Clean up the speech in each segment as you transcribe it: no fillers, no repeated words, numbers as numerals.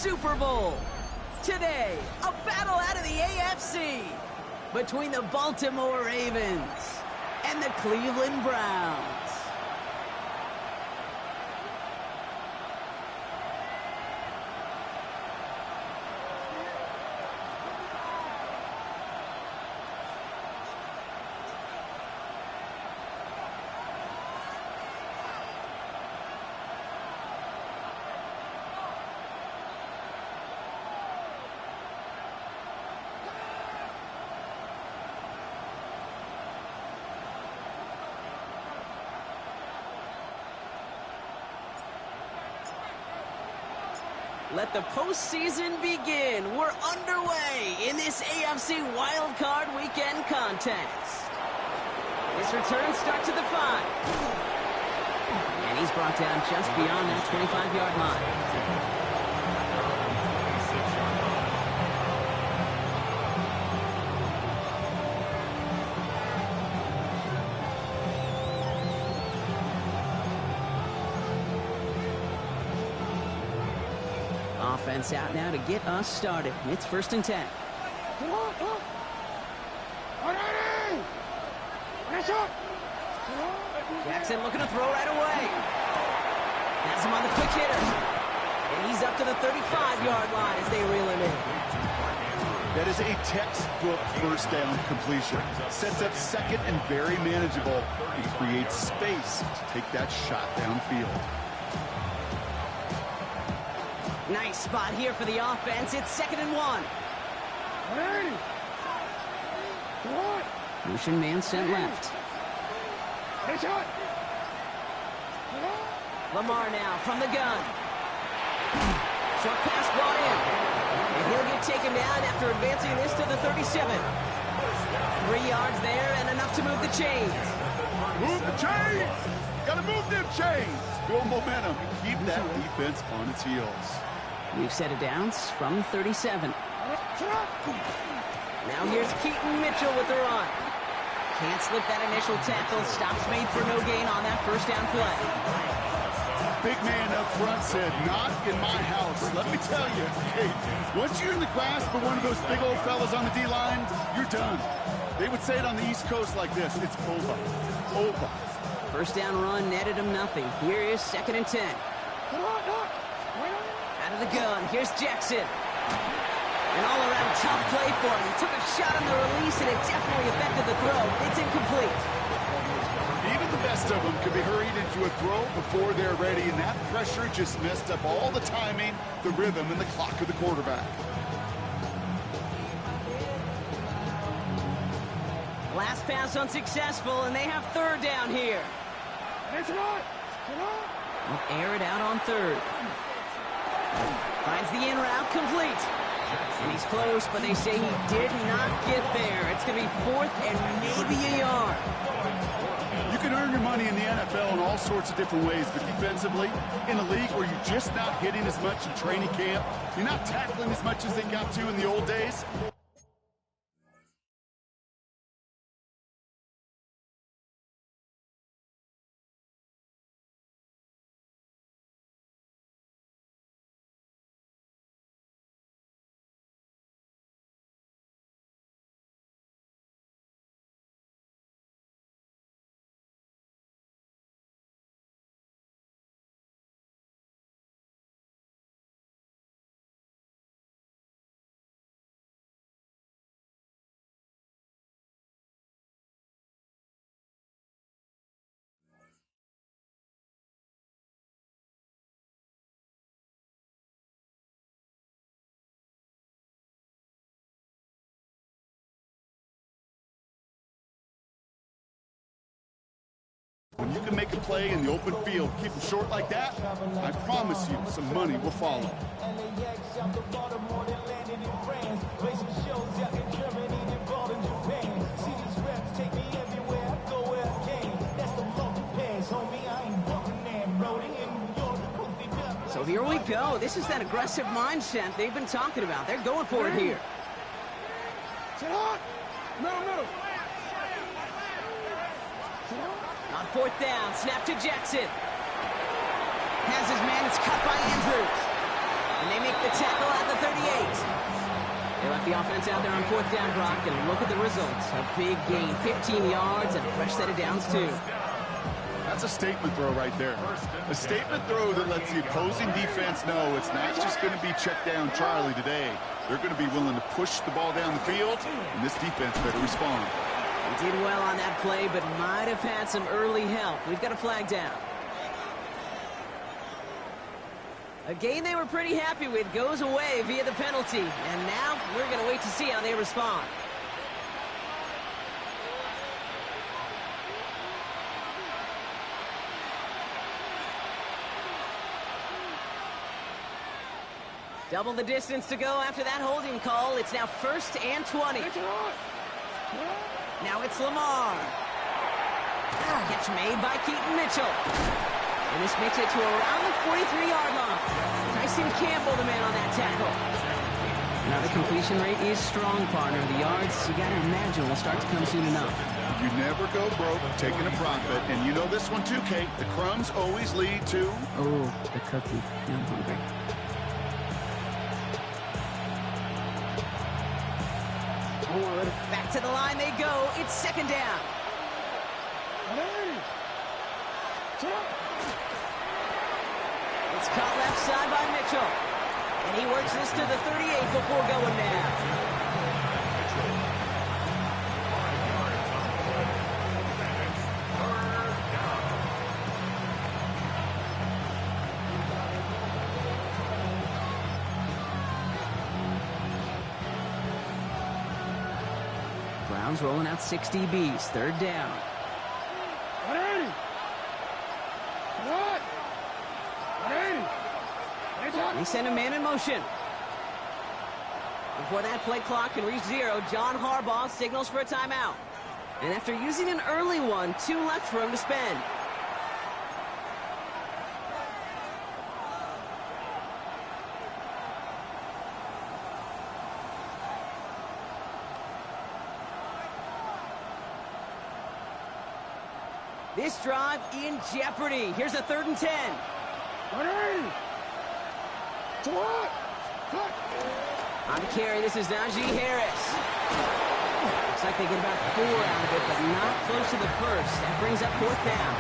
Super Bowl. Today, a battle out of the AFC between the Baltimore Ravens and the Cleveland Browns. Let the postseason begin. We're underway in this AFC Wildcard weekend contest. This return starts at the 5. And he's brought down just beyond that 25-yard line. Offense out now to get us started. It's 1st and 10. Jackson looking to throw right away. Has him on the quick hitter. And he's up to the 35-yard line as they reel him in. That is a textbook first down completion. Sets up second and very manageable. He creates space to take that shot downfield. Nice spot here for the offense. It's 2nd and 1. Motion man sent left. Lamar now from the gun. Short pass brought in. And he'll get taken down after advancing this to the 37. 3 yards there and enough to move the chains. Move the chains! Gotta move them chains! Build momentum. Keep that defense on its heels. We've set it downs from the 37. Now here's Keaton Mitchell with the run. Can't slip that initial tackle. Stops made for no gain on that first down play. Big man up front said, not in my house. Let me tell you, hey, once you're in the grasp of one of those big old fellas on the D-line, you're done. They would say it on the East Coast like this. It's over. Over. First down run netted him nothing. Here is 2nd and 10. Out of the gun, here's Jackson. An all-around tough play for him. He took a shot on the release, and it definitely affected the throw. It's incomplete. Even the best of them could be hurried into a throw before they're ready, and that pressure just messed up all the timing, the rhythm, and the clock of the quarterback. Last pass unsuccessful, and they have 3rd down here. They'll air it out on 3rd. Finds the in route complete. And he's close, but they say he did not get there. It's going to be 4th and maybe a yard. You can earn your money in the NFL in all sorts of different ways, but defensively, in a league where you're just not hitting as much in training camp, you're not tackling as much as they got to in the old days. When you can make a play in the open field, keep them short like that, I promise you some money will follow. So here we go. This is that aggressive mindset they've been talking about. They're going for it here. On 4th down, snap to Jackson. Has his man, it's cut by Andrews. And they make the tackle at the 38. They left the offense out there on 4th down, Brock, and look at the results. A big gain, 15 yards, and a fresh set of downs, too. That's a statement throw right there. A statement throw that lets the opposing defense know it's not just going to be check down Charlie today. They're going to be willing to push the ball down the field, and this defense better respond. They did well on that play, but might have had some early help. We've got a flag down. A game they were pretty happy with goes away via the penalty. And now we're going to wait to see how they respond. Double the distance to go after that holding call. It's now 1st and 20. Now it's Lamar. Catch made by Keaton Mitchell. And this makes it to around the 43-yard line. Tyson Campbell, the man on that tackle. Now the completion rate is strong, partner. The yards, you got to imagine, will start to come soon enough. You never go broke taking a profit. And you know this one too, Kate. The crumbs always lead to... Oh, the cookie. I'm hungry. Back to the line they go. It's 2nd down. It's caught left side by Mitchell. And he works this to the 38 before going down. Browns rolling out 6 DBs. 3rd down. They send a man in motion. Before that play clock can reach 0, John Harbaugh signals for a timeout. And after using an early one, 2 left for him to spend. This drive in jeopardy. Here's a 3rd and 10. On the carry, this is Najee Harris. Looks like they get about 4 out of it, but not close to the 1st. That brings up 4th down.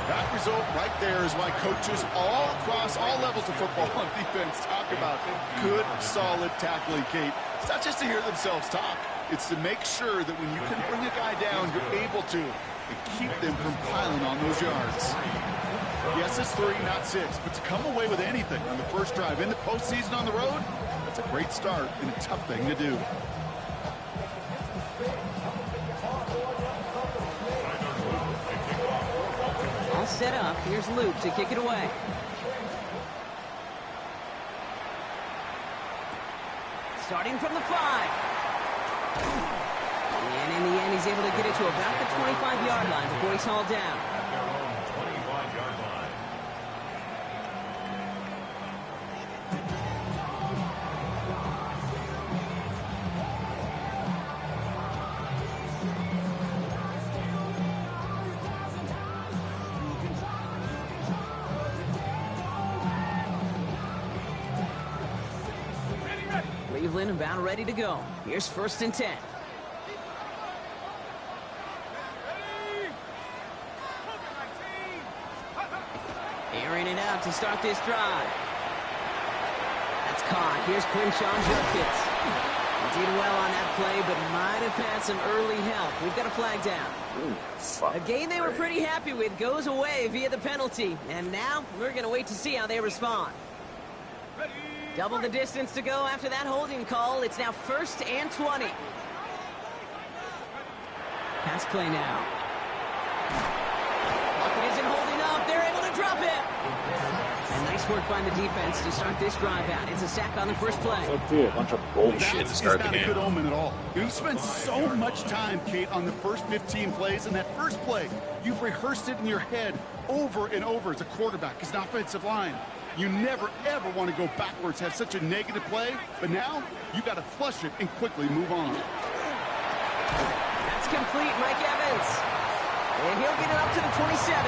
That result right there is why coaches all across all levels of football on defense talk about good, solid tackling, Kate. It's not just to hear themselves talk. It's to make sure that when you can bring a guy down, you're able to and keep them from piling on those yards. Yes, it's 3, not 6, but to come away with anything on the first drive in the postseason on the road, that's a great start and a tough thing to do. All set up. Here's Luke to kick it away. Starting from the 5. And in the end, he's able to get it to about the 25-yard line before he's hauled down. Cleveland about ready to go. Here's 1st and 10. Airing it out to start this drive. That's caught. Here's Quinshon Judkins. He did well on that play, but might have had some early help. We've got a flag down. A game they were pretty happy with goes away via the penalty. And now we're going to wait to see how they respond. Double the distance to go after that holding call. It's now 1st and 20. Pass play now. Lockett isn't holding up. They're able to drop it. And nice work by the defense to start this drive out. It's a sack on the first play. A bunch of bullshit to start the game. That's not a good omen at all. You've spent so much time, Kate, on the first 15 plays. And that first play, you've rehearsed it in your head over and over as a quarterback, as an offensive line. You never, ever want to go backwards, have such a negative play. But now, you got to flush it and quickly move on. That's complete, Mike Evans. And he'll get it up to the 27.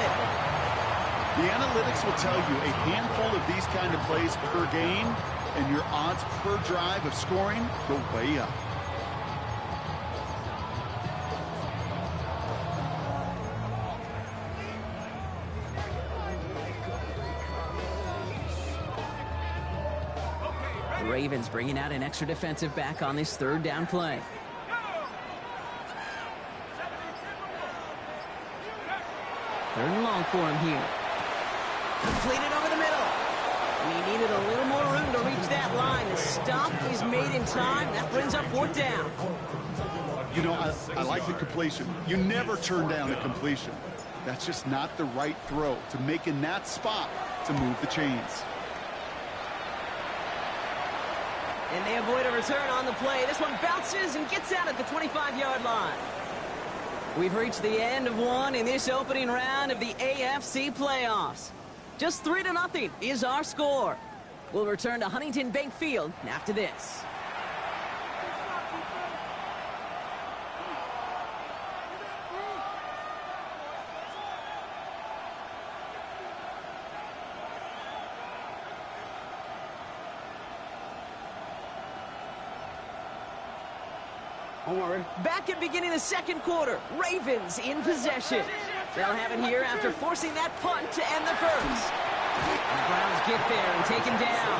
The analytics will tell you a handful of these kind of plays per game, and your odds per drive of scoring go way up. The Ravens bringing out an extra defensive back on this third down play. Third and long for him here. Completed over the middle. And he needed a little more room to reach that line. The stop is made in time. That brings up fourth down. You know, I like the completion. You never turn down a completion. That's just not the right throw to make in that spot to move the chains. And they avoid a return on the play. This one bounces and gets out at the 25-yard line. We've reached the end of one in this opening round of the AFC playoffs. Just 3-0 is our score. We'll return to Huntington Bank Field after this. Back at beginning the second quarter, Ravens in possession. They'll have it here after forcing that punt to end the first. And the Browns get there and take him down.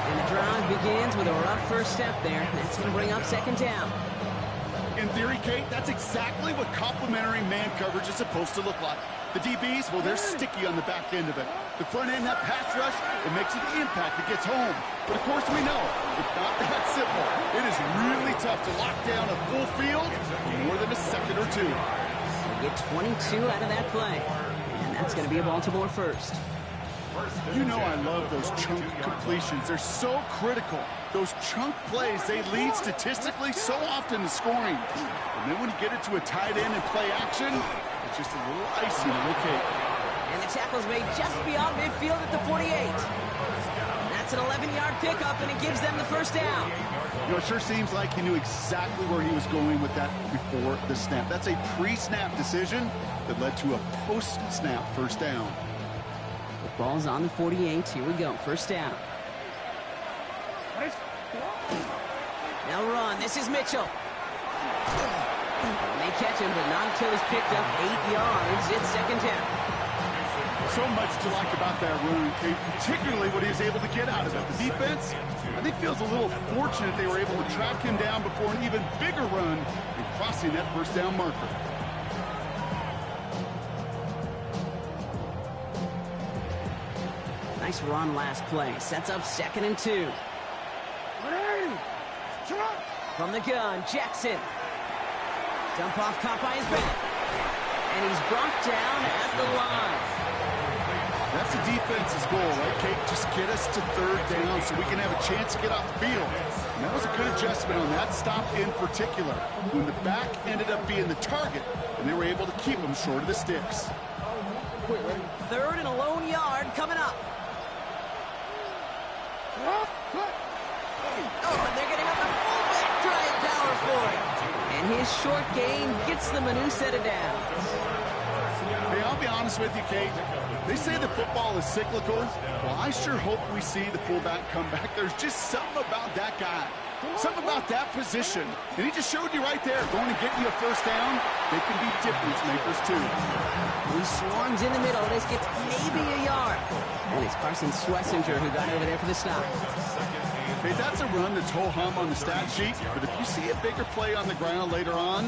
And the drive begins with a rough first step there. That's going to bring up second down. In theory, Kate, that's exactly what complementary man coverage is supposed to look like. The DBs, well, they're sticky on the back end of it. The front end, that pass rush, it makes an impact. It gets home. But, of course, we know it's not that simple. It is really tough to lock down a full field for more than a second or two. They get 22 out of that play. And that's going to be a Baltimore first. You know I love those chunk completions. They're so critical. Those chunk plays, they lead statistically so often to scoring. And then when you get it to a tight end and play action, it's just a little icing on the cake. And the tackle's made just beyond midfield at the 48. That's an 11-yard pickup, and it gives them the first down. You know, it sure seems like he knew exactly where he was going with that before the snap. That's a pre-snap decision that led to a post-snap first down. The ball's on the 48. Here we go. First down. Now run. This is Mitchell. They catch him, but not until he's picked up 8 yards. It's second down. So much to like about that run, Kate, particularly what he was able to get out of it. The defense, I think, feels a little fortunate they were able to track him down before an even bigger run and crossing that first down marker. Nice run last play. Sets up 2nd and 2. From the gun, Jackson. Dump off caught by his back. And he's brought down at the line. That's a defense's goal, right, Kate? Just get us to third down so we can have a chance to get off the field. And that was a good adjustment on that stop in particular, when the back ended up being the target, and they were able to keep him short of the sticks. Third and a lone yard coming up. Oh, and they're getting up the fullback trying power for it. And his short gain gets them a new set of downs. Hey, I'll be honest with you, Kate. They say the football is cyclical. Well, I sure hope we see the fullback come back. There's just something about that guy. Something about that position. And he just showed you right there. Going to get you a first down, they can be difference makers, too. He swarms in the middle. This gets maybe a yard. And it's Carson Schlesinger who got over there for the stop. Hey, that's a run that's ho-hum on the stat sheet. But if you see a bigger play on the ground later on,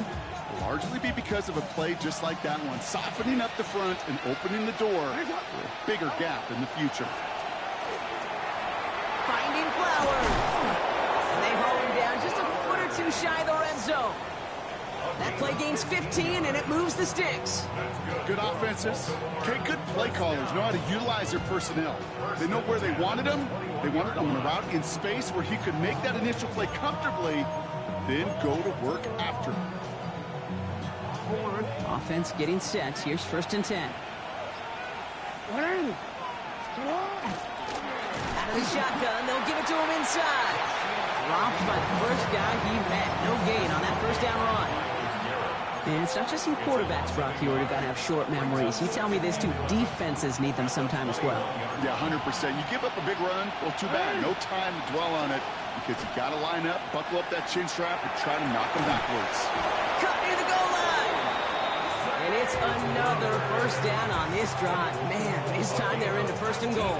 it'll largely be because of a play just like that one, softening up the front and opening the door for a bigger gap in the future. Finding Flowers. And they haul him down just a foot or two shy of the red zone. That play gains 15, and it moves the sticks. Good offenses. Okay, good play callers know how to utilize their personnel. They know where they wanted them. They wanted them on a route in space where he could make that initial play comfortably, then go to work after. Offense getting set. Here's 1st and 10. Out of the shotgun, they'll give it to him inside. Dropped by the first guy he met. No gain on that first down run. And it's not just you quarterbacks, Brock, who are going to have short memories. You tell me this too. Defenses need them sometime as well. Yeah, 100%. You give up a big run, well, too bad. No time to dwell on it because you got to line up, buckle up that chin strap, and try to knock them backwards. Cut near the goal line. And it's another first down on this drive. Man, this time they're into first and goal.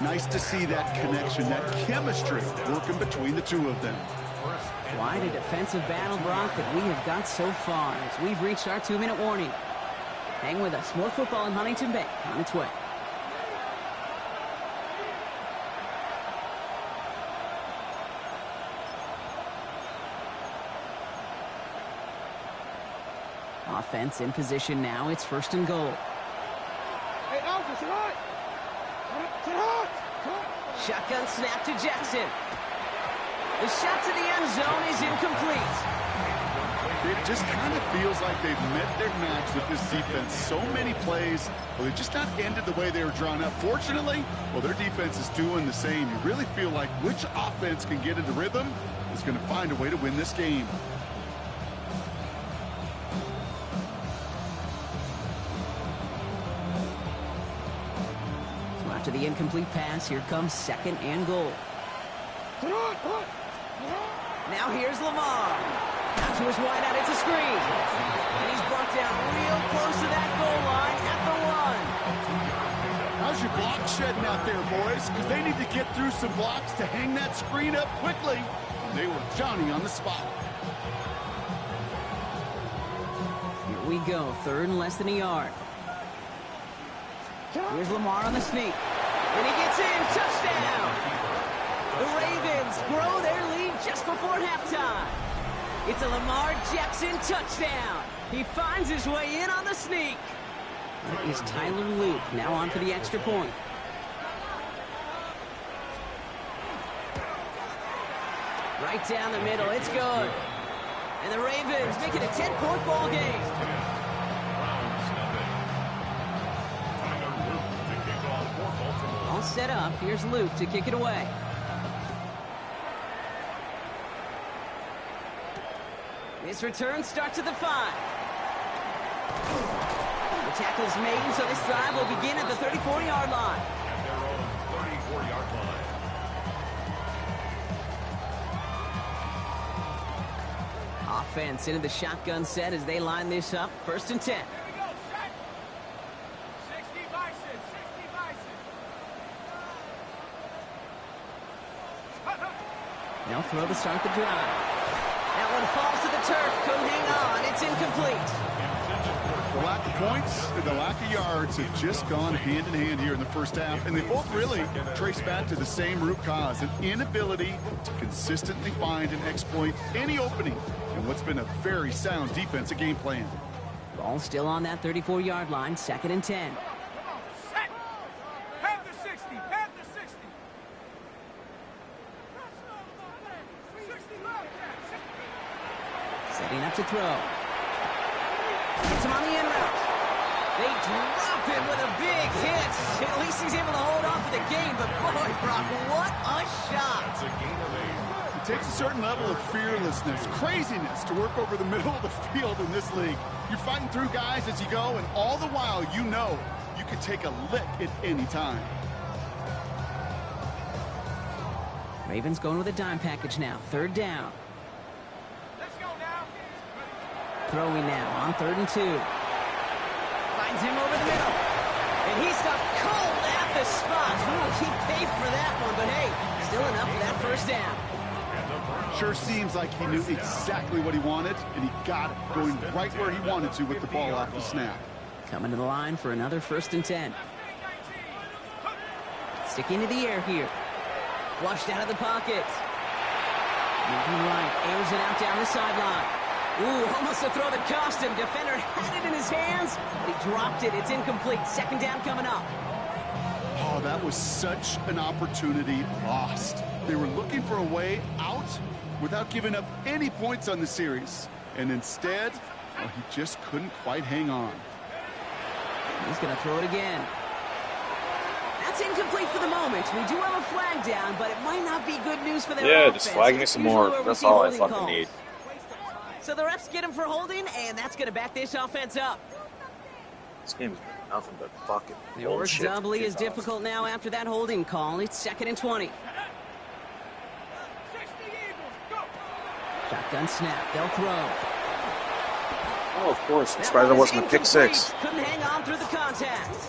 Nice to see that connection, that chemistry working between the two of them. Quite a defensive battle, Brock, that we have got so far as we've reached our 2-minute warning. Hang with us. More football in Huntington Bank on its way. Offense in position now. It's first and goal. Hey, Alpha, sit hot. Sit hot. Shotgun snap to Jackson. The shot to the end zone is incomplete. It just kind of feels like they've met their match with this defense. So many plays, well, they just not ended the way they were drawn up. Fortunately, well, their defense is doing the same. You really feel like which offense can get into rhythm is going to find a way to win this game. So after the incomplete pass, here comes second and goal. Now here's Lamar. Out to his wideout, it's a screen. And he's brought down real close to that goal line at the 1. How's your block shedding out there, boys? Because they need to get through some blocks to hang that screen up quickly. They were Johnny on the spot. Here we go, third and less than a yard. Here's Lamar on the sneak. And he gets in, touchdown! The Ravens grow their lead just before halftime. It's a Lamar Jackson touchdown. He finds his way in on the sneak. That is Tyler Luke, now on for the extra point. Right down the middle, it's good. And the Ravens make it a 10-point ball game. All set up, here's Luke to kick it away. This return starts at the 5. The tackle's made, so this drive will begin at the 34-yard line. And they're on the 34-yard line. Offense into the shotgun set as they line this up. First and 10. Here we go, set. 60 Bison, 60 Bison. They'll throw to start the drive. That one falls to the turf. Couldn't hang on. It's incomplete. The lack of points and the lack of yards have just gone hand in hand here in the first half, and they both really trace back to the same root cause, an inability to consistently find and exploit any opening in what's been a very sound defensive game plan. Ball still on that 34-yard line, second and 10. Come on, set. Panther 60, Panther 60. Setting up to throw. Gets him on the end route. They drop him with a big hit. At least he's able to hold on for the game, but boy, Brock, what a shot. That's a gain of 8. It takes a certain level of fearlessness, craziness to work over the middle of the field in this league. You're fighting through guys as you go, and all the while you know you can take a lick at any time. Ravens going with a dime package now, third down. Let's go now. Throwing now on 3rd and 2. Finds him over the middle. And he's stuck cold at the spot. Ooh, he paid for that one, but hey, still enough for that first down. Sure seems like he knew exactly what he wanted, and he got it, going right where he wanted to with the ball off the snap. Coming to the line for another 1st and 10. Sticking to the air here. Flushed out of the pocket. Moving right, airs it out down the sideline. Ooh, almost a throw that cost him. Defender had it in his hands, but he dropped it. It's incomplete. Second down coming up. Oh, that was such an opportunity lost. They were looking for a way out without giving up any points on the series. And instead, well, he just couldn't quite hang on. He's going to throw it again. That's incomplete for the moment. We do have a flag down, but it might not be good news for their offense. Just flag me some more. That's all I fucking need. So the refs get him for holding, and that's going to back this offense up. This game's been nothing but fucking The work bullshit. doubly is difficult now after that holding call. It's 2nd and 20. Shotgun snap. They'll throw. Oh, of course. I'm surprised there wasn't a pick six. Couldn't hang on through the contact.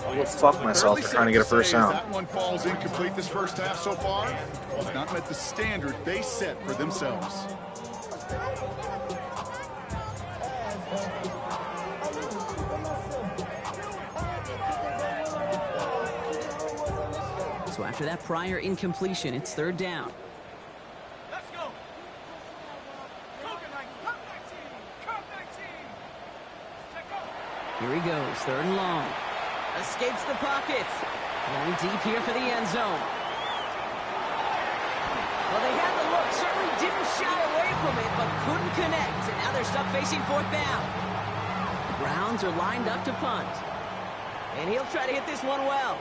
I'll go fuck myself for trying to get a first down. That one falls incomplete this first half so far. It's not met the standard they set for themselves. So after that prior incompletion, it's 3rd down. Here he goes, 3rd and long. Escapes the pocket. Going deep here for the end zone. Well, they had the look, certainly didn't shy away from it, but couldn't connect. And now they're stuck facing 4th down. The Browns are lined up to punt. And he'll try to hit this one well.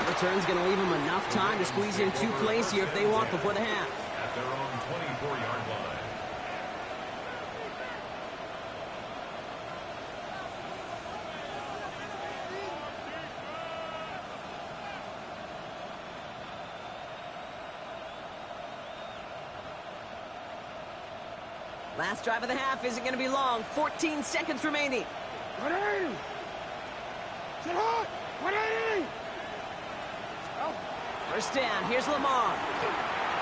Return's going to leave them enough time to squeeze in 2 plays here if they want before the half. At their own 24-yard line. Last drive of the half isn't going to be long. 14 seconds remaining. 180! Sit hot! 180! First down, here's Lamar.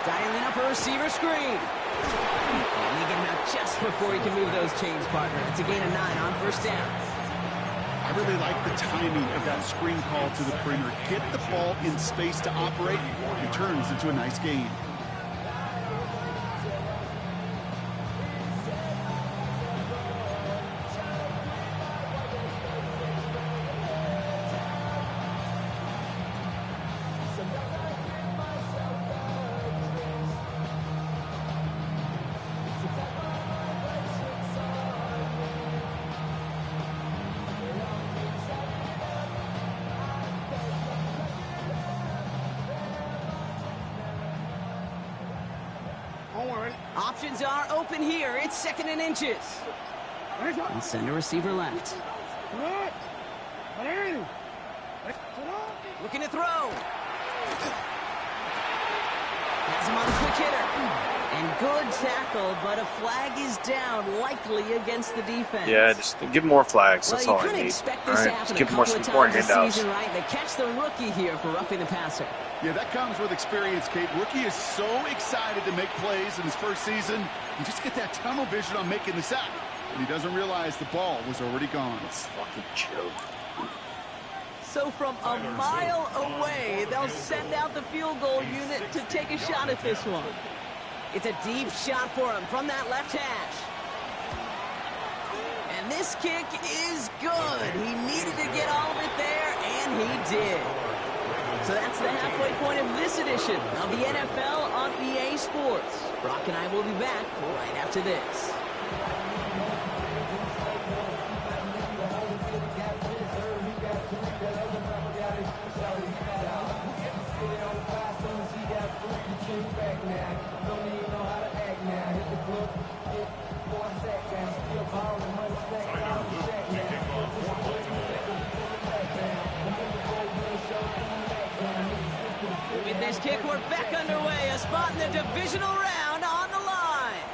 Dialing up a receiver screen. And they get him out just before he can move those chains, partner. It's a gain of 9 on first down. I really like the timing of that screen call to the perimeter. Get the ball in space to operate. It turns into a nice gain. Options are open here. It's 2nd and inches. And send a receiver left. Looking to throw. Has him on a quick hitter. And good tackle, but a flag is down, likely against the defense. Yeah, just give more flags. That's all I need. Expect All this to right, happen just give a more couple of support times this handouts. season, right? They catch the rookie here for roughing the passer. Yeah, that comes with experience, Kate. Rookie is so excited to make plays in his first season. You just get that tunnel vision on making the sack. And he doesn't realize the ball was already gone. It's fucking joke. So from a mile away, they'll send out the field goal unit to take a shot at this one. It's a deep shot for him from that left hash. And this kick is good. He needed to get all of it there, and he did. So that's the halfway point of this edition of the NFL on EA Sports. Brock and I will be back right after this. With this kick, we're back underway. A spot in the divisional round on the line.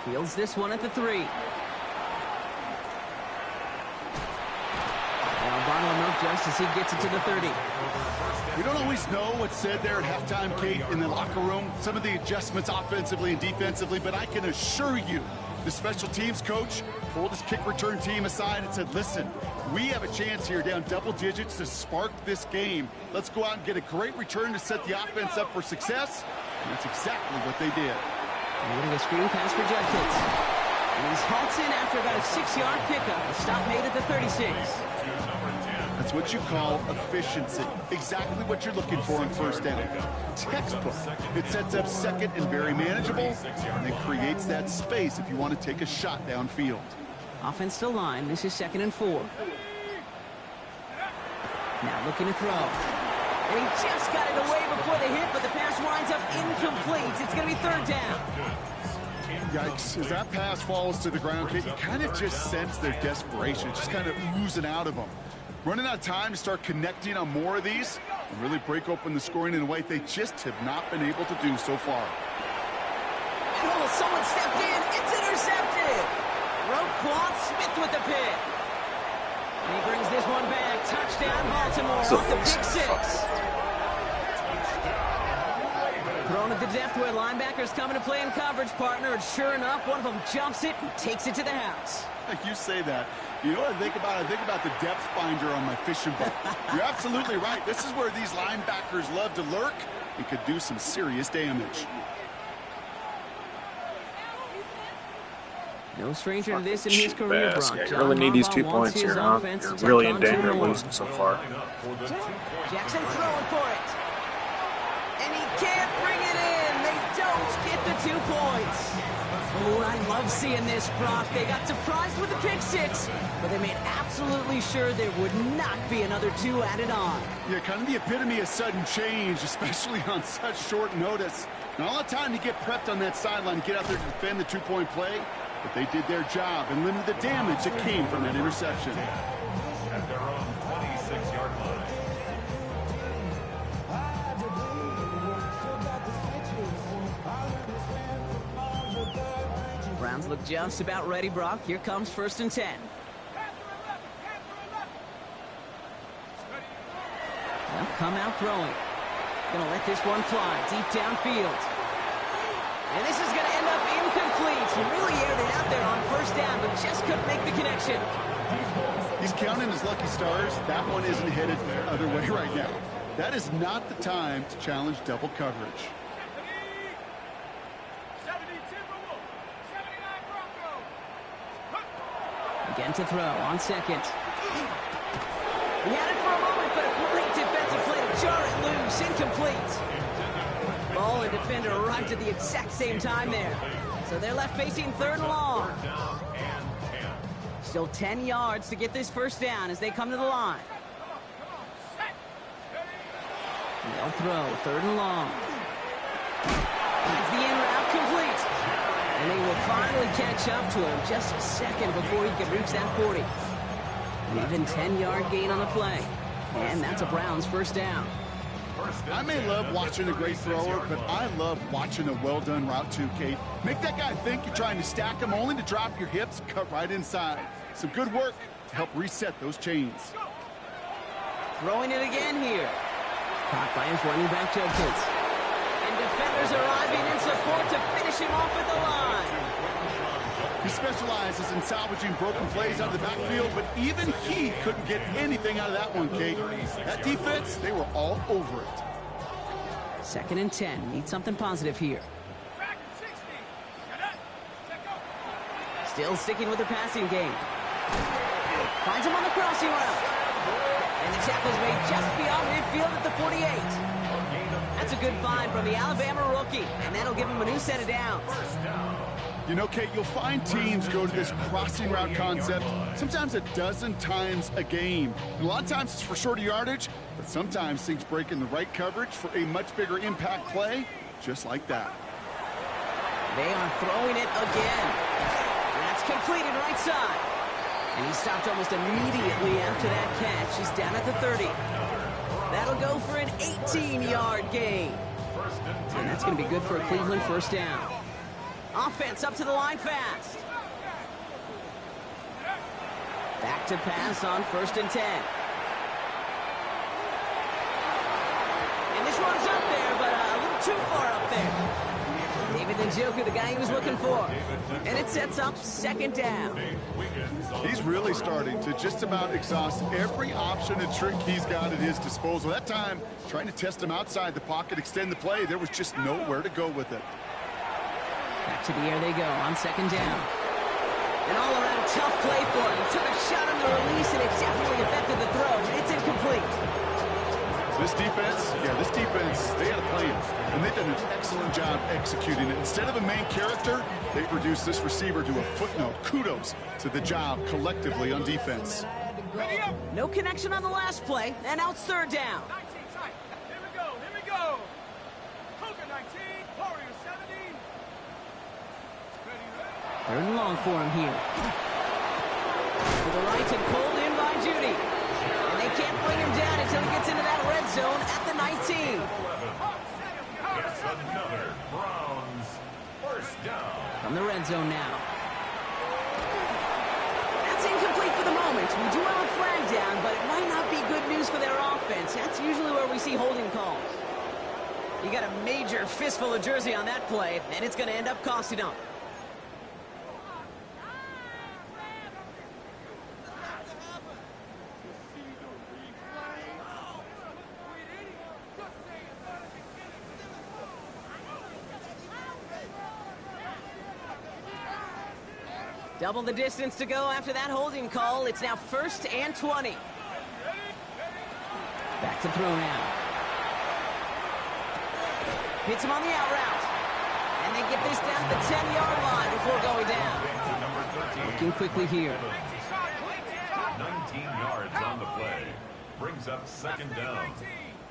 Fields this one at the 3. Now bottle him up just as he gets it to the 30. We don't always know what's said there at halftime, Kate, in the locker room. Some of the adjustments offensively and defensively, but I can assure you the special teams coach pulled his kick return team aside and said, listen, we have a chance here down double digits to spark this game. Let's go out and get a great return to set the offense up for success. And that's exactly what they did. Getting a screen pass for Judkins. And he's halts in after about a 6-yard pickup. A stop made at the 36. That's what you call efficiency. Exactly what you're looking for on first down. Textbook. It sets up second and very manageable, and then creates that space if you want to take a shot downfield. Offense to line. This is 2nd and 4. Now looking to throw. And he just got it away before the hit, but the pass winds up incomplete. It's going to be 3rd down. Yikes. As that pass falls to the ground, Kate, you kind of just sense their desperation, just kind of oozing out of them. Running out of time to start connecting on more of these and really break open the scoring in a way they just have not been able to do so far. Oh, someone stepped in. It's intercepted. Roquan Smith with the pick. And he brings this one back. Touchdown, Baltimore off the pick 6. Thrown at the depth where linebackers coming to play in coverage, partner. And sure enough, one of them jumps it and takes it to the house. You say that. You know what I think about? I think about the depth finder on my fishing boat. You're absolutely right. This is where these linebackers love to lurk and could do some serious damage. No stranger to this in his career, Brock. Yeah, you really need these 2 points here, huh? You're really in danger of losing so far. Jackson throwing for it. And he can't bring it in. They don't get the 2 points. Oh, I love seeing this, Brock. They got surprised with the pick 6, but they made absolutely sure there would not be another 2 added on. Yeah, kind of the epitome of sudden change, especially on such short notice. Not a lot of time to get prepped on that sideline to get out there to defend the 2-point play, but they did their job and limited the damage that came from that interception. At their own 26-yard line. Browns look just about ready, Brock. Here comes 1st and 10. They'll come out throwing. Gonna let this one fly deep downfield. And this is gonna end up incomplete. He really aired it out there on 1st down, but just couldn't make the connection. He's counting his lucky stars. That one isn't headed the other way right now. That is not the time to challenge double coverage. Again to throw on 2nd. He had it for a moment, but a great defensive play to jar it loose. Incomplete. Ball and defender arrived at the exact same time there. So they're left facing 3rd and long. Still 10 yards to get this 1st down as they come to the line. They'll throw 3rd and long. That's the in route complete. And they will finally catch up to him just a second before he can reach that 40. An even 10-yard gain on the play. And that's a Browns 1st down. I may love watching a great thrower, but I love watching a well-done route too, Kate. Make that guy think you're trying to stack him only to drop your hips, cut right inside. Some good work to help reset those chains. Throwing it again here. Caught by his running back, Jenkins. And defenders arriving in support to finish him off at the line. He specializes in salvaging broken plays out of the backfield, but even he couldn't get anything out of that one, Kate. That defense, they were all over it. 2nd and 10. Need something positive here. Still sticking with the passing game. Finds him on the crossing route. And the tackle's made just beyond midfield at the 48. That's a good find from the Alabama rookie, and that'll give him a new set of downs. You know, Kate, you'll find teams go to this crossing route concept sometimes a dozen times a game. And a lot of times it's for shorter yardage, but sometimes things break in the right coverage for a much bigger impact play, just like that. They are throwing it again. That's completed right side. And he stopped almost immediately after that catch. He's down at the 30. That'll go for an 18-yard gain. And that's going to be good for a Cleveland 1st down. Offense up to the line fast. Back to pass on 1st and 10. And this one's up there, but a little too far up there. David Njoku, the guy he was looking for. And it sets up 2nd down. He's really starting to just about exhaust every option and trick he's got at his disposal. That time, trying to test him outside the pocket, extend the play, there was just nowhere to go with it. Back to the air they go on 2nd down. An all-around tough play for him. He took a shot on the release, and it definitely affected the throw. It's incomplete. This defense, they had a plan, and they've done an excellent job executing it. Instead of a main character, they've reduced this receiver to a footnote. Kudos to the job collectively on defense. No connection on the last play, and now it's third down. 19 tight. Here we go. Cougar 19, Warriors 17. Third and long for him here. To the right and pulled in by Judy. And they can't bring him down until he gets into that red zone at the 19. It's another Browns first down. From the red zone now. That's incomplete for the moment. We do have a flag down, but it might not be good news for their offense. That's usually where we see holding calls. You got a major fistful of jersey on that play, and it's going to end up costing them. Double the distance to go after that holding call. It's now 1st and 20. Back to throw now. Hits him on the out route. And they get this down to the 10-yard line before going down. Working quickly here. 19 yards on the play. Brings up second down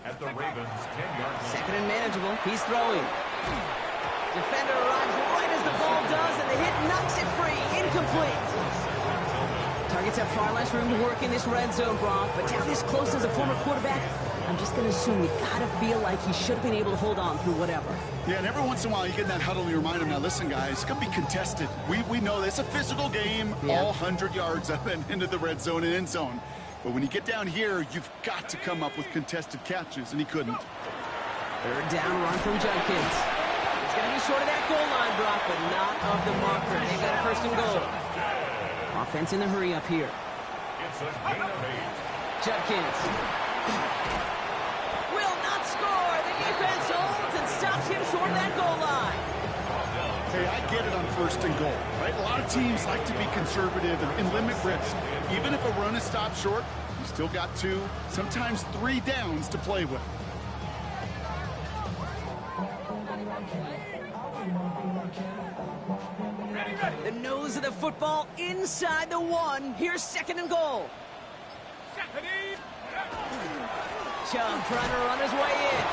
at the Ravens' 10-yard line. Second and manageable. He's throwing. Defender arrives right as the ball does, and the hit knocks it free. Incomplete. Targets have far less room to work in this red zone, Brock, but down this close as a former quarterback, I'm just going to assume you got to feel like he should have been able to hold on through whatever. Yeah, and every once in a while you get in that huddle and you remind him, now listen, guys, it's going to be contested. We know this. It's a physical game, all 100 yards up and into the red zone and end zone. But when you get down here, you've got to come up with contested catches, and he couldn't. Third down run from Judkins. He's going to be short of that goal line, Brock, but not of the marker. They've got a 1st and goal. Offense in the hurry up here. It's a gain of 8. Judkins will not score. The defense holds and stops him short of that goal line. Hey, I get it on 1st and goal, right? A lot of teams like to be conservative and limit risk. Even if a run is stopped short, you still got 2, sometimes 3 downs to play with. The nose of the football inside the 1. Here's 2nd and goal. Chubb trying to run his way in.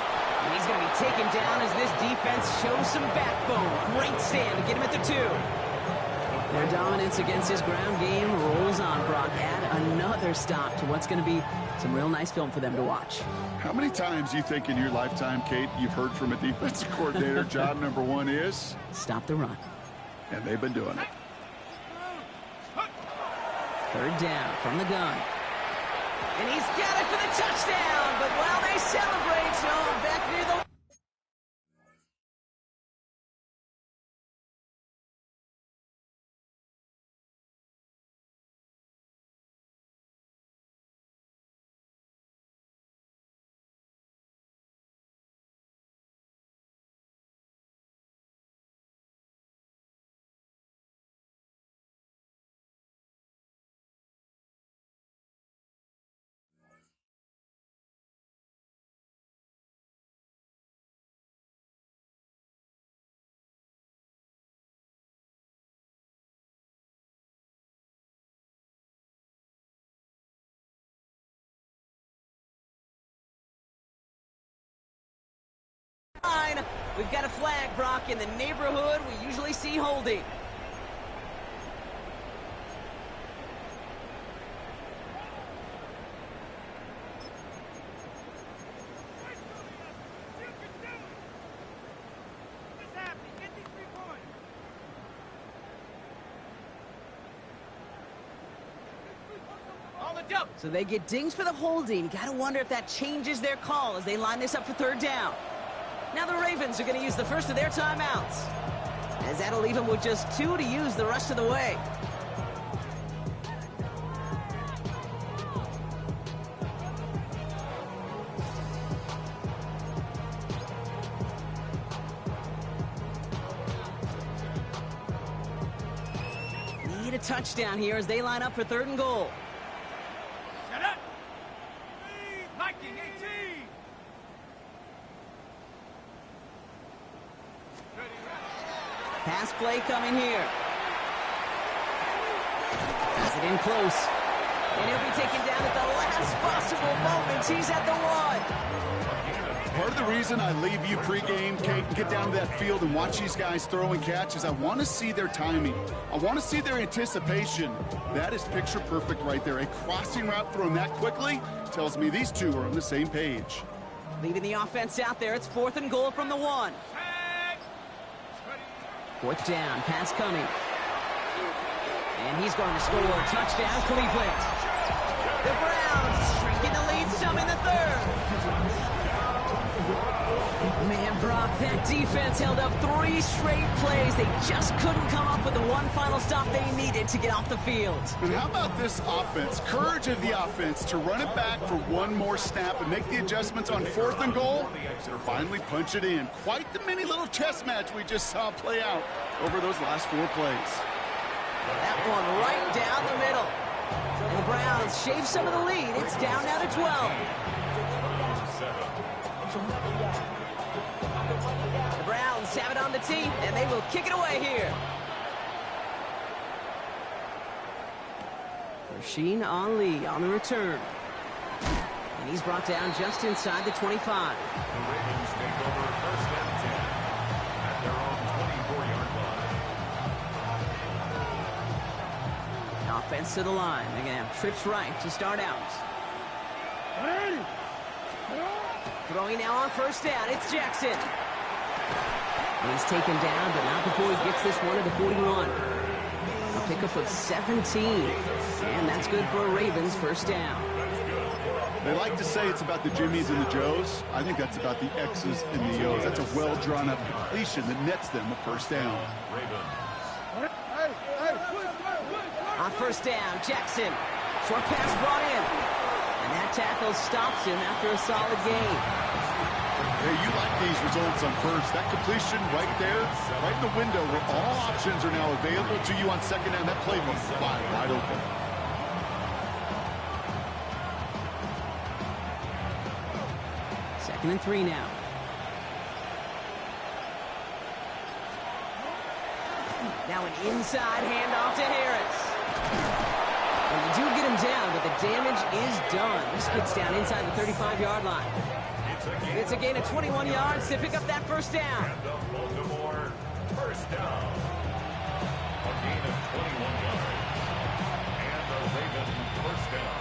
And he's going to be taken down as this defense shows some backbone. Great stand to get him at the 2. Their dominance against his ground game rolls on, Brock. Add another stop to what's going to be some real nice film for them to watch. How many times do you think in your lifetime, Kate, you've heard from a defensive coordinator, job number 1 is? Stop the run. And they've been doing it. Third down from the gun. And he's got it for the touchdown. But while they celebrate, back near the... We've got a flag, Brock. In the neighborhood, we usually see holding. So they get dings for the holding. Got to wonder if that changes their call as they line this up for third down. Now the Ravens are going to use the first of their timeouts, as that'll leave them with just 2 to use the rest of the way. Need need a touchdown here as they line up for 3rd and goal. Set up. Viking 18. Pass play coming here. Has it in close. And he'll be taken down at the last possible moment. He's at the 1. Part of the reason I leave you pregame, Kate, and get down to that field and watch these guys throw and catch is I want to see their timing. I want to see their anticipation. That is picture perfect right there. A crossing route thrown that quickly tells me these two are on the same page. Leaving the offense out there. It's 4th and goal from the 1. 4th down. Pass coming. And he's going to score. Touchdown, Cleveland. The Browns shrinking the lead some in the 3rd. Man, Brock, that defense held up 3 straight plays. They just couldn't come up with the one final stop they needed to get off the field. And how about this offense? Courage of the offense to run it back for one more snap and make the adjustments on 4th and goal. To finally punch it in. Quite the mini little chess match we just saw play out over those last 4 plays. That one right down the middle. And the Browns shave some of the lead. It's down now to 12. The Browns have it on the tee, and they will kick it away here. Rasheen Ali on the return. And he's brought down just inside the 25. The Ravens take over 1st and 10 at their own 24-yard line. Offense to the line. They're going to have trips right to start out. Throwing now on 1st down. It's Jackson. And he's taken down, but not before he gets this one at the 41. A pickup of 17. And that's good for a Ravens 1st down. They like to say it's about the Jimmies and the Joes. I think that's about the X's and the O's. That's a well-drawn-up completion that nets them a 1st down. On 1st down, Jackson. Short pass brought in. And that tackle stops him after a solid gain. Hey, you like these results on 1st. That completion right there, right in the window where all options are now available to you on 2nd down. That playbook wide open. Second and 3 now. Now an inside handoff to Harris. And they do get him down, but the damage is done. This gets down inside the 35-yard line. It's a gain of 21 yards to pick up that 1st down. And the Baltimore 1st down. A gain of 21 yards. And the Ravens 1st down.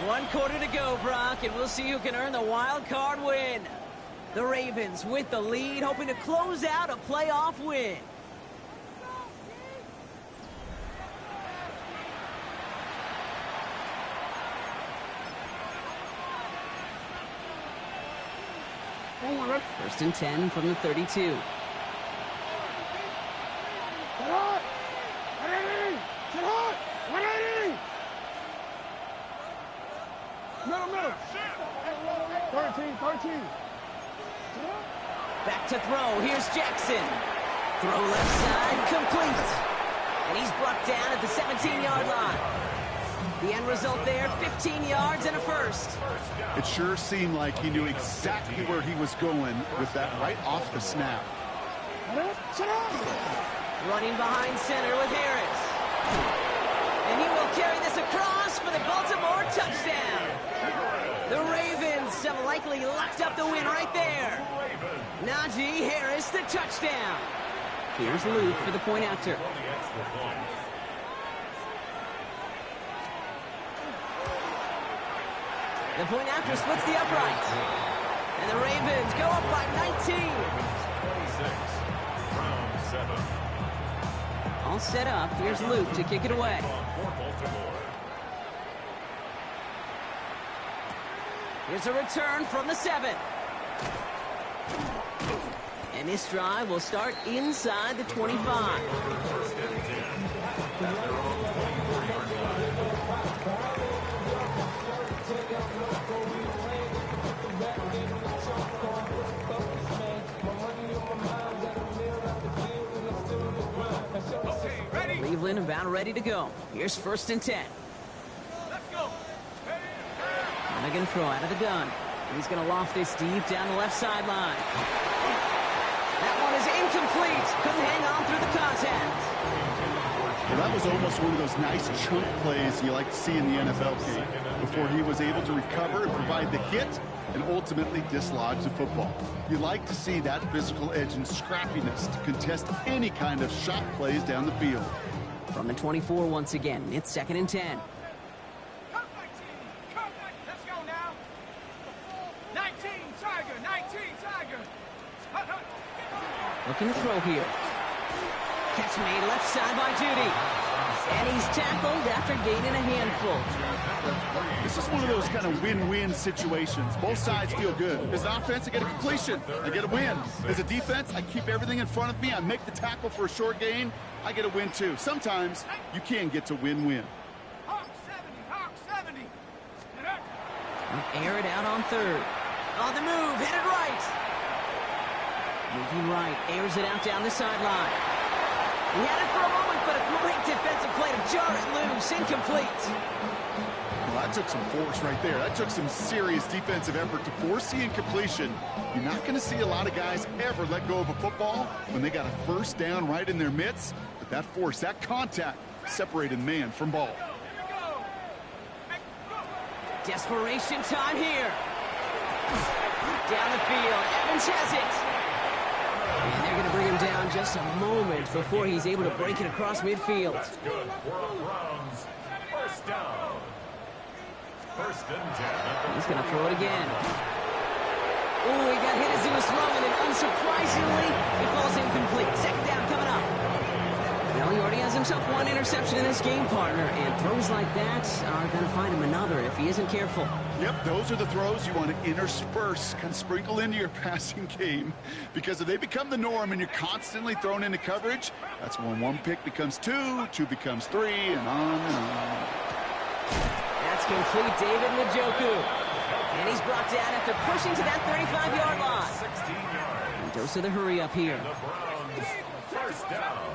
One quarter to go, Brock, and we'll see who can earn the wild card win. The Ravens with the lead, hoping to close out a playoff win. First and 10 from the 32. Back to throw. Here's Jackson. Throw left side, complete. And he's brought down at the 17-yard line. The end result there, 15 yards and a 1st. It sure seemed like he knew exactly where he was going with that right off the snap. Running behind center with Harris. And he will carry this across for the Baltimore touchdown. The Ravens have likely locked up the win right there. Najee Harris, the touchdown. Here's Luke for the point after. The point after splits the upright. And the Ravens go up by 19. 26, round 7. All set up. Here's Luke to kick it away. Here's a return from the 7. And this drive will start inside the 25. Cleveland about ready to go. Here's 1st and 10. Let's go. And they're going to throw out of the gun. He's going to loft this deep down the left sideline. That one is incomplete. Couldn't hang on through the contact. Well, that was almost one of those nice chunk plays you like to see in the NFL game before he was able to recover and provide the hit and ultimately dislodge the football. You like to see that physical edge and scrappiness to contest any kind of shot plays down the field. From the 24 once again, it's 2nd and 10. Come 19. Come 19. Let's go now. 19, Tiger. 19, Tiger. Looking to throw here. Catch made left side by Judy. And he's tackled after gaining a handful. This is one of those kind of win-win situations. Both sides feel good. As an offense, I get a completion. I get a win. As a defense, I keep everything in front of me. I make the tackle for a short gain. I get a win, too. Sometimes you can get to win-win. Hawk 70. Hawk 70. Air it out on 3rd. On the move, headed right. Moving right, airs it out down the sideline. He had it for a moment, but a great defensive play to jar it loose. Incomplete. Well, that took some force right there. That took some serious defensive effort to force the incompletion. You're not going to see a lot of guys ever let go of a football when they got a 1st down right in their midst. But that force, that contact, separated man from ball. Desperation time here. Down the field, Evans has it. And they're going to bring him down just a moment before he's able to break it across midfield. That's good for a Browns 1st down. 1st and 10. He's going to throw it again. Oh, he got hit as he was throwing, and unsurprisingly, it falls incomplete. 2nd down coming up. Well, he already has himself 1 interception in this game, partner, and throws like that are going to find him another if he isn't careful. Yep, those are the throws you want to intersperse, kind of sprinkle into your passing game. Because if they become the norm and you're constantly thrown into coverage, that's when 1 pick becomes 2, 2 becomes 3, and on and on. That's complete, David Njoku. And he's brought down after pushing to that 35-yard line. 16 yards. And dose of the hurry up here. The Browns 1st down.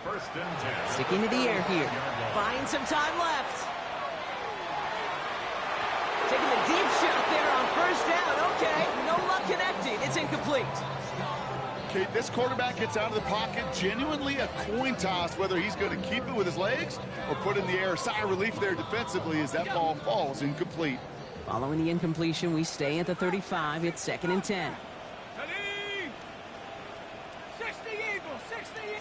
1st and 10. Sticking to the air here. Buying some time left. Taking the deep shot there on 1st down. Okay, no luck connecting. It's incomplete. Okay, this quarterback gets out of the pocket, genuinely a coin toss whether he's going to keep it with his legs or put it in the air. Sigh of relief there defensively as that ball falls incomplete. Following the incompletion, we stay at the 35. It's 2nd and 10. 60 Eagles. 60 Eagles.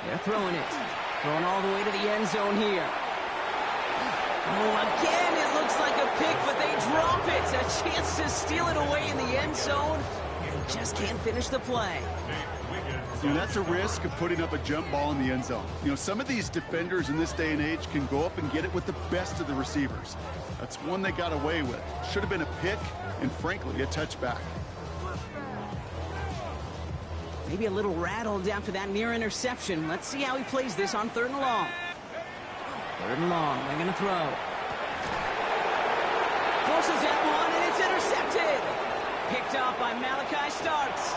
They're throwing it. Throwing all the way to the end zone here. Oh, again, it looks like a pick, but they drop it. A chance to steal it away in the end zone. And they just can't finish the play. You know, that's a risk of putting up a jump ball in the end zone. You know, some of these defenders in this day and age can go up and get it with the best of the receivers. That's one they got away with. Should have been a pick and, frankly, a touchback. Maybe a little rattled after that near interception. Let's see how he plays this on 3rd and long. 3rd and long. They're going to throw. Forces that one, and it's intercepted. Picked off by Malachi Starks.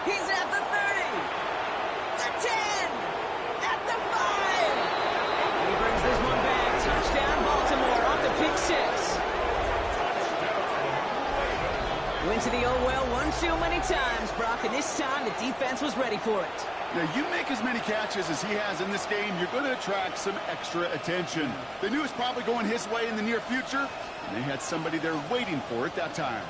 He's at the 30. The 10. At the 5. He brings this one back. Touchdown, Baltimore on the pick 6. Went to the oh well one too many times, Brock, and this time the defense was ready for it. Now, you make as many catches as he has in this game, you're going to attract some extra attention. They knew it was probably going his way in the near future, and they had somebody there waiting for it that time.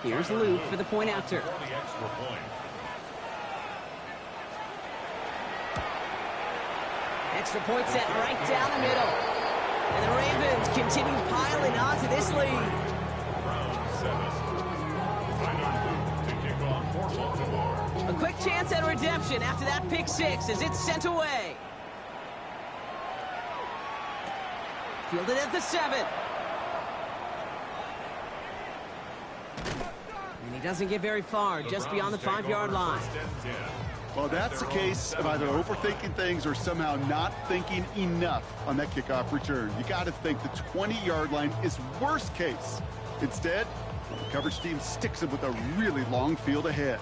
Here's Luke for the point after. For the extra point. Extra point set right down the middle. And the Ravens continue piling on to this lead. Browns 7. Tyler Luke to kick off for Baltimore. A quick chance at redemption after that pick 6 as it's sent away. Fielded at the 7. And he doesn't get very far, just beyond the 5-yard line. First and 10. Well, that's a case of either overthinking things or somehow not thinking enough on that kickoff return. You got to think the 20-yard line is worst case. Instead, the coverage team sticks him with a really long field ahead.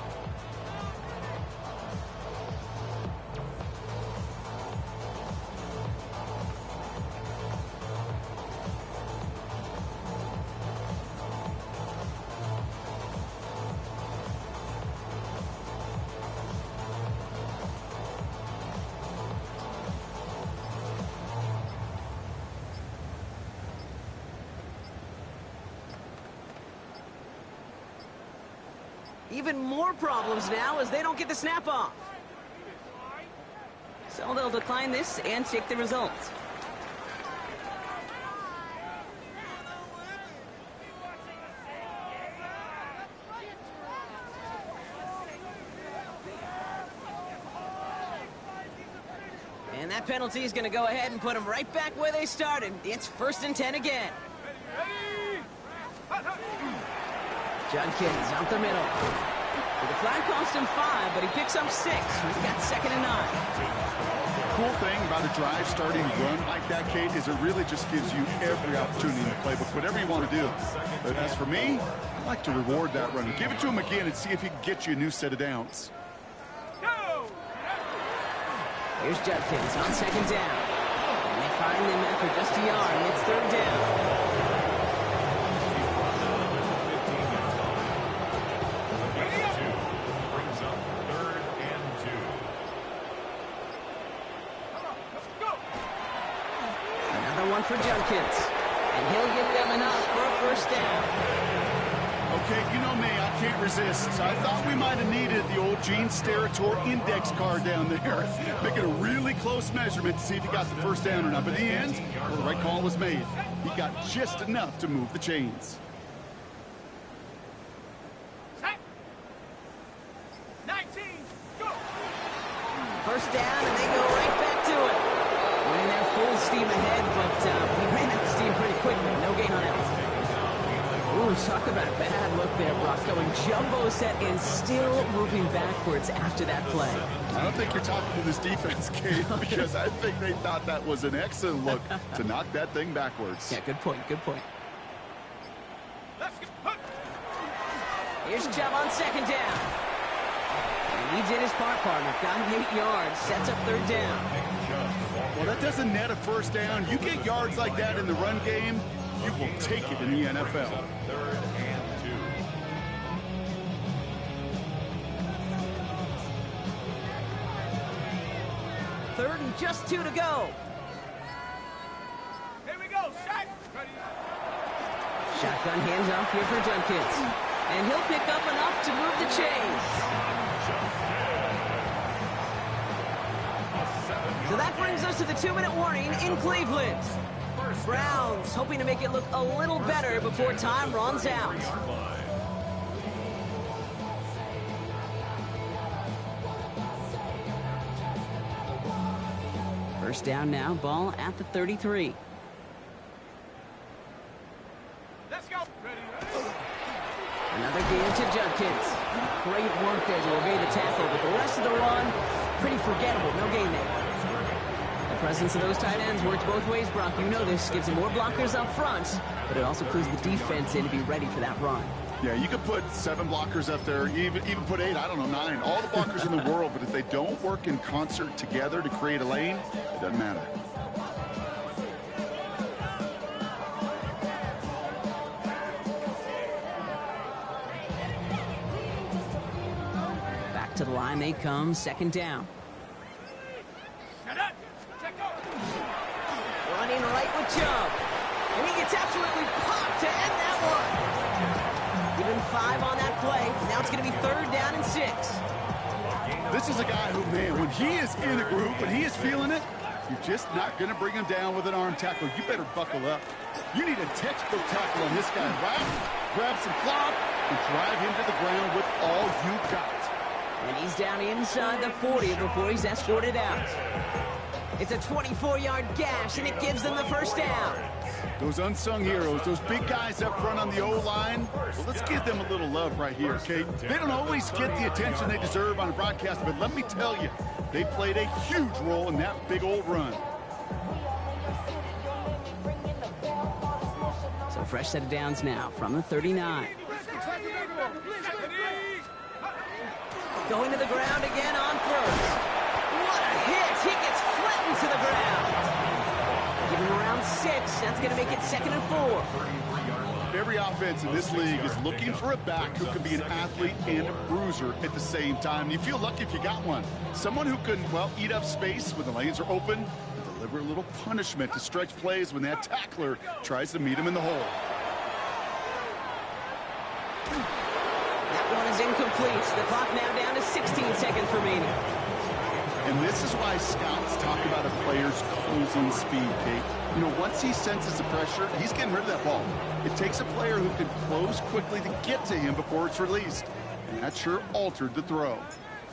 Even more problems now as they don't get the snap off. So they'll decline this and take the result. And that penalty is going to go ahead and put them right back where they started. It's 1st and 10 again. Judkins out the middle. The flag cost him 5, but he picks up 6. He's got 2nd and 9. Cool thing about a drive starting run like that, Kate, is it really just gives you every opportunity in the playbook, whatever you want to do. But as for me, I like to reward that run. Give it to him again and see if he can get you a new set of downs. Here's Judkins on 2nd down. And they find him after just a yard. It's 3rd down. For Judkins, and he'll get them enough for a 1st down. Okay, you know me, I can't resist. I thought we might have needed the old Gene Steratore index card down there, making a really close measurement to see if he got the 1st down or not. But in the end, well, the right call was made. He got just enough to move the chains. 19, go! 1st down, and they go right back to it. Winning their full steam ahead, but he ran out of steam pretty quickly. No gain on it. Ooh, talk about a bad look there, Brock. Going jumbo set and still moving backwards after that play. I don't think you're talking to this defense, Kate, because I think they thought that was an excellent look to knock that thing backwards. Yeah, good point, good point. Let's go. Here's Chubb on 2nd down. And he did his part, partner. Got him 8 yards. Sets up 3rd down. Well, that doesn't net a 1st down. You get yards like that in the run game, you will take it in the NFL. 3rd and 2. 3rd and just 2 to go. Here we go, set. Ready. Shotgun handoff here for Judkins. And he'll pick up enough to move the chains. So that brings us to the 2-minute warning in Cleveland. Browns hoping to make it look a little better before time runs out. First down now, ball at the 33. Let's go. Ready. Another game to Judkins. Great work there to evade the tackle, but the rest of the run, pretty forgettable. No gain there. The presence of those tight ends works both ways, Brock. You know this. Gives them more blockers up front, but it also clues the defense in to be ready for that run. Yeah, you could put 7 blockers up there, even put 8, I don't know, 9. All the blockers in the world, but if they don't work in concert together to create a lane, it doesn't matter. Back to the line they come, 2nd down. Running right with Chubb. And he gets absolutely popped to end that one. Even 5 on that play. Now it's going to be 3rd down and 6. This is a guy who, man, when he is in a group, when he is feeling it, you're just not going to bring him down with an arm tackle. You better buckle up. You need a textbook tackle on this guy, right? Grab some cloth and drive him to the ground with all you got. And he's down inside the 40 before he's escorted out. It's a 24-yard gash, and it gives them the 1st down. Those unsung heroes, those big guys up front on the O-line, well, let's give them a little love right here, okay? They don't always get the attention they deserve on a broadcast, but let me tell you, they played a huge role in that big old run. So fresh set of downs now from the 39. Going to the ground again on first. What a hit! He gets flattened to the ground. Give him around 6. That's going to make it 2nd and 4. Every offense in this league is looking for a back who can be an athlete and a bruiser at the same time. You feel lucky if you got one. Someone who can, well, eat up space when the lanes are open and deliver a little punishment to stretch plays when that tackler tries to meet him in the hole. That one is incomplete. The clock now down to 16 seconds remaining. And this is why scouts talk about a player's closing speed, Kate. You know, once he senses the pressure, he's getting rid of that ball. It takes a player who can close quickly to get to him before it's released. And that sure altered the throw.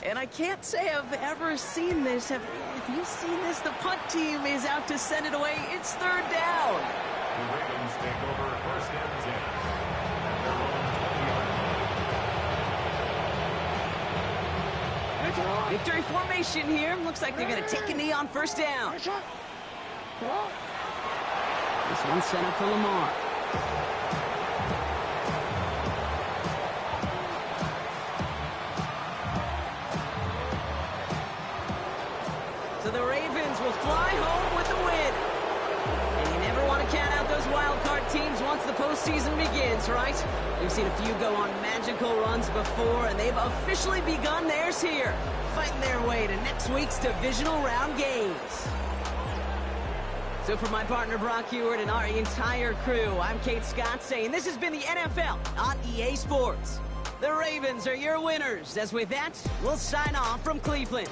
And I can't say I've ever seen this. Have you seen this? The punt team is out to send it away. It's 3rd down. The Ravens take over 1st and 10. Victory formation here. Looks like they're going to take a knee on 1st down. This one set up for Lamar. So the Ravens will fly home with the win. And you never want to count out those wild card teams once the postseason begins, right? We've seen a few go on magical runs before, and they've officially begun theirs here, fighting their way to next week's divisional round games. So for my partner Brock Heward and our entire crew, I'm Kate Scott saying this has been the NFL on EA Sports. The Ravens are your winners, as with that, we'll sign off from Cleveland.